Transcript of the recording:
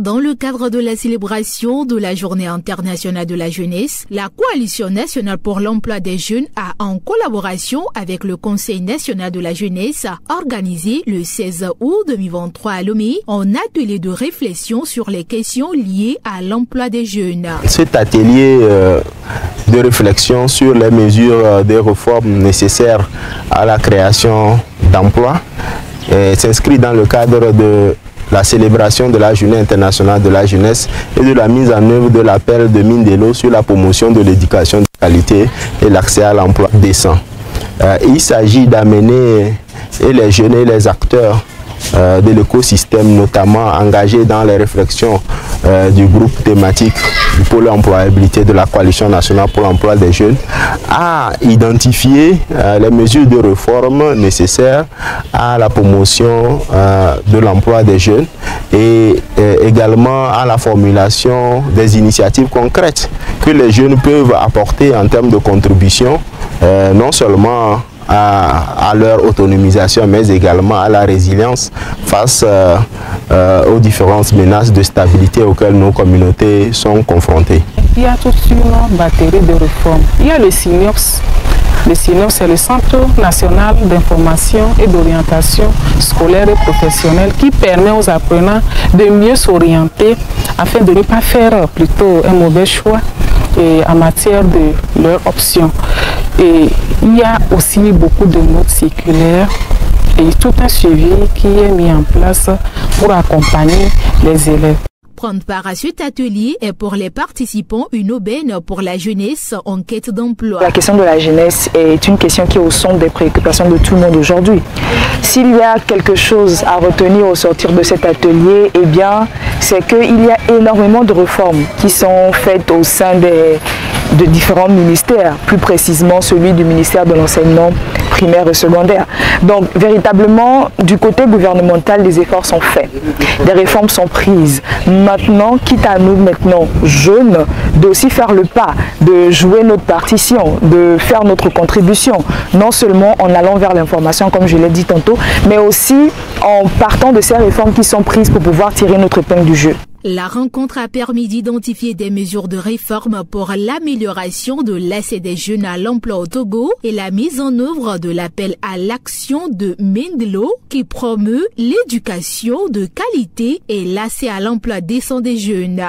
Dans le cadre de la célébration de la Journée internationale de la jeunesse, la Coalition nationale pour l'emploi des jeunes a, en collaboration avec le Conseil national de la jeunesse, organisé le 16 août 2023 à Lomé un atelier de réflexion sur les questions liées à l'emploi des jeunes. Cet atelier de réflexion sur les mesures de réforme nécessaires à la création d'emplois s'inscrit dans le cadre de la célébration de la Journée internationale de la jeunesse et de la mise en œuvre de l'appel de Mindelo sur la promotion de l'éducation de qualité et l'accès à l'emploi décent. Il s'agit d'amener les jeunes et les acteurs de l'écosystème, notamment engagés dans les réflexions du groupe thématique du pôle employabilité de la Coalition nationale pour l'emploi des jeunes, à identifier les mesures de réforme nécessaires à la promotion de l'emploi des jeunes et également à la formulation des initiatives concrètes que les jeunes peuvent apporter en termes de contribution, non seulement à leur autonomisation, mais également à la résilience face aux différentes menaces de stabilité auxquelles nos communautés sont confrontées. Il y a toute une batterie de réformes. Il y a le SINOPS. Le SINOPS, c'est le Centre national d'information et d'orientation scolaire et professionnelle qui permet aux apprenants de mieux s'orienter afin de ne pas faire plutôt un mauvais choix en matière de leurs options. Et il y a aussi beaucoup de notes circulaires et tout un suivi qui est mis en place pour accompagner les élèves. Prendre part à cet atelier est pour les participants une aubaine pour la jeunesse en quête d'emploi. La question de la jeunesse est une question qui est au centre des préoccupations de tout le monde aujourd'hui. S'il y a quelque chose à retenir au sortir de cet atelier, eh bien, c'est qu'il y a énormément de réformes qui sont faites au sein de différents ministères, plus précisément celui du ministère de l'enseignement primaire et secondaire. Donc, véritablement, du côté gouvernemental, les efforts sont faits. Des réformes sont prises. Maintenant, quitte à nous, maintenant, jeunes, d'aussi faire le pas, de jouer notre partition, de faire notre contribution, non seulement en allant vers l'information, comme je l'ai dit tantôt, mais aussi en partant de ces réformes qui sont prises pour pouvoir tirer notre épingle du jeu. La rencontre a permis d'identifier des mesures de réforme pour l'amélioration de l'accès des jeunes à l'emploi au Togo et la mise en œuvre de l'appel à l'action de Mindelo qui promeut l'éducation de qualité et l'accès à l'emploi décent des jeunes.